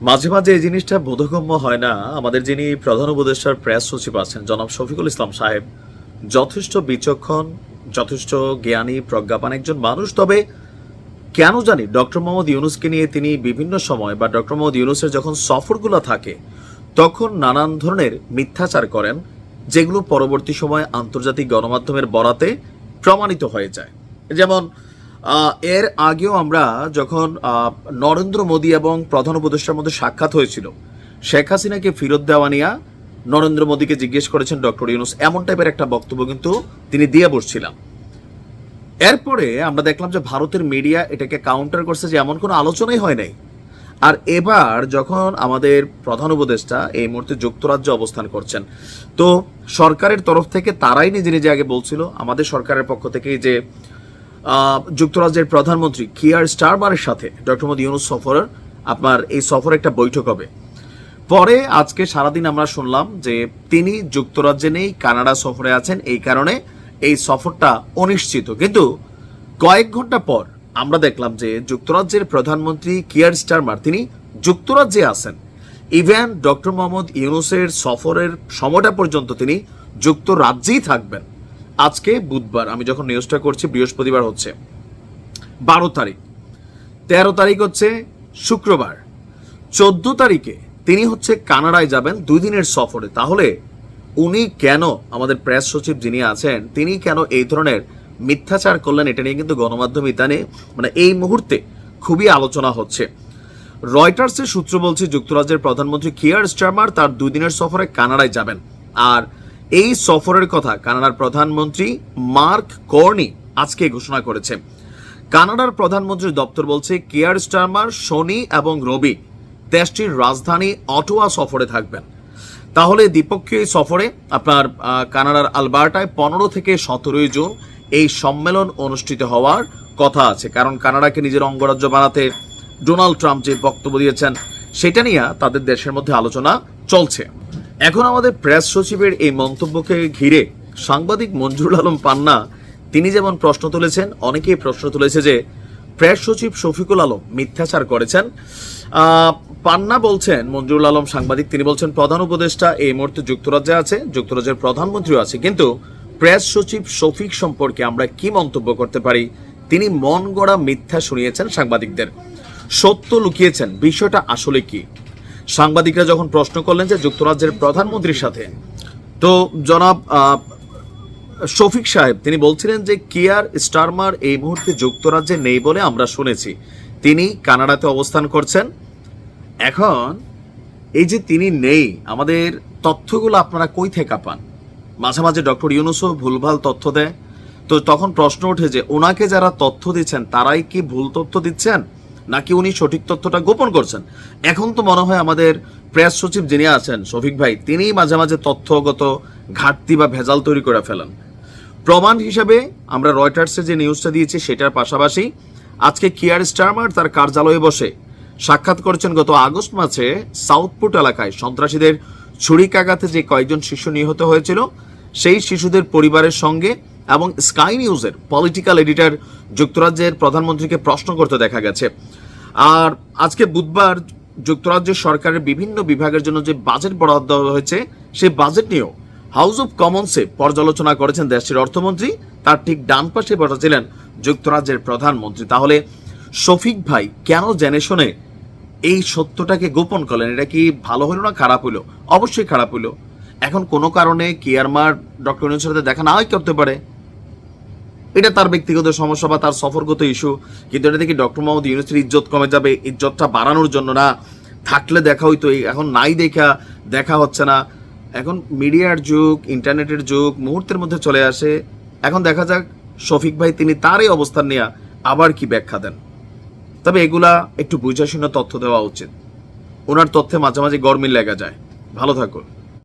মাঝে মাঝে এই জিনিসটা বোধগম্য হয় না। আমাদের যিনি প্রধান উপদেষ্টার প্রেস সচিব আছেন জনাব শফিকুল ইসলাম সাহেব যথেষ্ট বিচক্ষণ, যথেষ্ট জ্ঞানী প্রজ্ঞাপান একজন মানুষ। তবে কেন জানি ডক্টর মোহাম্মদ ইউনূসকে নিয়ে তিনি বিভিন্ন সময় বা ডক্টর মোহাম্মদ ইউনূসের যখন সফরগুলো থাকে তখন নানান ধরনের মিথ্যাচার করেন, যেগুলো পরবর্তী সময় আন্তর্জাতিক গণমাধ্যমের বরাতে প্রমাণিত হয়ে যায়। যেমন এর আগেও আমরা যখন নরেন্দ্র মোদী এবং প্রধান উপদেষ্টার মধ্যে সাক্ষাৎ হয়েছিল, শেখ হাসিনাকে ফেরত দেওয়া নিয়ে নরেন্দ্র মোদীকে জিজ্ঞেস করেছেন ডক্টর ইউনূস, এমন টাইপের একটা বক্তব্য কিন্তু তিনি দিয়ে বসছিলাম। এরপরে আমরা দেখলাম যে ভারতের মিডিয়া এটাকে কাউন্টার করছে যে এমন কোনো আলোচনাই হয় নাই। আর এবার যখন আমাদের প্রধান উপদেষ্টা এই মুহূর্তে যুক্তরাজ্যে অবস্থান করছেন, তো সরকারের তরফ থেকে তারাই নিজে নিজে আগে বলছিল আমাদের সরকারের পক্ষ থেকে যে যুক্তরাজ্যের প্রধানমন্ত্রী কিয়ার স্টারমারের সাথে ডক্টর মোহাম্মদ ইউনূস সফরের এই সফরে একটা বৈঠক হবে। পরে আজকে সারাদিন আমরা শুনলাম যে তিনি যুক্তরাজ্যে নেই, কানাডা সফরে আছেন, এই কারণে এই সফরটা অনিশ্চিত। কিন্তু কয়েক ঘন্টা পর আমরা দেখলাম যে যুক্তরাজ্যের প্রধানমন্ত্রী কিয়ার স্টারমার তিনি যুক্তরাজ্যে আছেন। ইভেন ডক্টর মোহাম্মদ ইউনূসের সফরের সময়টা পর্যন্ত তিনি যুক্তরাজ্যেই থাকবেন। আজকে বুধবার, আমি যখন নিউজটা করছি বৃহস্পতিবার হচ্ছে 12 তারিখ, 13 তারিখ হচ্ছে শুক্রবার, 14 তারিখে তিনি হচ্ছে কানাডায় যাবেন 2 দিনের সফরে। তাহলে উনি কেন, আমাদের প্রেস সচিব যিনি আছেন তিনি কেন এই ধরনের মিথ্যাচার করলেন, এটা নিয়ে কিন্তু গণমাধ্যম ইতানে এই মুহূর্তে খুবই আলোচনা হচ্ছে। রয়টার্সের সূত্র বলছে যুক্তরাজ্যের প্রধানমন্ত্রী কিয়ার স্টারমার তার 2 দিনের সফরে কানাডায় যাবেন। আর এই সফরের কথা কানাডার প্রধানমন্ত্রী মার্ক কর্নি আজকে ঘোষণা করেছে। কানাডার প্রধানমন্ত্রীর দপ্তর বলছে কিয়ার স্টারমার শনি এবং রবি দেশটির রাজধানী অটোয়া সফরে থাকবেন। তাহলে দ্বিপক্ষীয় সফরে আপনার কানাডার আলবার্টায় 15 থেকে 17 জুন এই সম্মেলন অনুষ্ঠিত হওয়ার কথা আছে। কারণ কানাডাকে নিজের অঙ্গরাজ্য বানাতে ডোনাল্ড ট্রাম্প যে বক্তব্য দিয়েছেন সেটা নিয়ে তাদের দেশের মধ্যে আলোচনা চলছে। এখন আমাদের প্রেস সচিবের এই মন্তব্যকে ঘিরে সাংবাদিক মঞ্জুরুল আলম পান্না তিনি যেমন প্রশ্ন তুলেছেন, অনেকেই প্রশ্ন তুলেছে যে প্রেস সচিব শফিকুল আলম মিথ্যাচার করেছেন। পান্না বলছেন, মঞ্জুরুল আলম সাংবাদিক, তিনি বলছেন প্রধান উপদেষ্টা এই মুহূর্তে যুক্তরাজ্যে আছে, যুক্তরাজ্যের প্রধানমন্ত্রীও আছে, কিন্তু প্রেস সচিব শফিক সম্পর্কে আমরা কি মন্তব্য করতে পারি? তিনি মন গড়া মিথ্যা শুনিয়েছেন সাংবাদিকদের, সত্য লুকিয়েছেন। বিষয়টা আসলে কি? সাংবাদিকরা যখন প্রশ্ন করলেন যে যুক্তরাজ্যের প্রধানমন্ত্রীর সাথে, তো জনাব শফিক সাহেব তিনি বলছিলেন যে কিয়ার স্টারমার এই মুহূর্তে যুক্তরাজ্যে নেই বলে আমরা শুনেছি, তিনি কানাডাতে অবস্থান করছেন। এখন এই যে তিনি নেই, আমাদের তথ্যগুলো আপনারা কই থেকে পান? মাঝে মাঝে ডক্টর ইউনূসও ভুলভাল তথ্য দেয়, তো তখন প্রশ্ন ওঠে যে ওনাকে যারা তথ্য দিচ্ছেন তারাই কি ভুল তথ্য দিচ্ছেন নাকি উনি সঠিক তথ্যটা গোপন করছেন? এখন তো মনে হয় আমাদের প্রেস সচিব যিনি আছেন শফিক ভাই, তিনি মাঝে মাঝে তথ্যগত ঘাটতি বা ভেজাল তৈরি করে ফেলেন। প্রমাণ হিসেবে আমরা রয়টার্সে যে নিউজটা দিয়েছি সেটার পাশাপাশি আজকে কিয়ার স্টারমার তার কার্যালয়ে বসে সাক্ষাৎ করেছেন গত আগস্ট মাসে সাউথপোর্ট এলাকায় সন্ত্রাসীদের ছুরিকাঘাতে যে কয়েকজন শিশু নিহত হয়েছিল সেই শিশুদের পরিবারের সঙ্গে, এবং স্কাই নিউজের পলিটিক্যাল এডিটর যুক্তরাজ্যের প্রধানমন্ত্রীকে প্রশ্ন করতে দেখা গেছে। আর আজকে বুধবার যুক্তরাজ্যের সরকারের বিভিন্ন বিভাগের জন্য যে বাজেট বরাদ্দ হয়েছে সেই বাজেট নিয়েও হাউস অব কমন্সে পর্যালোচনা করেছেন দেশটির অর্থমন্ত্রী। তার ঠিক ডান পাশে বসেছিলেন যুক্তরাজ্যের প্রধানমন্ত্রী। তাহলে শফিক ভাই কেন জেনে শুনে এই সত্যটাকে গোপন করলেন? এটা কি ভালো হলো না খারাপ হলো? অবশ্যই খারাপ হলো। এখন কোনো কারণে কিয়ারমার ডক্টর ইউনূসের সাথে দেখা না করতে পারে, এটা তার ব্যক্তিগত সমস্যা বা তার সফরগত ইস্যু, কিন্তু এটা থেকে ডক্টর মোহাম্মদ ইউনূসের ইজ্জত কমে যাবে, ইজ্জতটা বাড়ানোর জন্য না। থাকলে দেখা হইতো, এখন নাই দেখা হচ্ছে না। এখন মিডিয়ার যুগ, ইন্টারনেটের যুগ মুহূর্তের মধ্যে চলে আসে। এখন দেখা যাক শফিক ভাই তিনি তার এই অবস্থান নিয়ে আবার কি ব্যাখ্যা দেন। তবে এগুলা একটু বুঝাশুনে তথ্য দেওয়া উচিত, ওনার তথ্যে মাঝে মাঝে গরমিল লেগে যায়। ভালো থাকুন।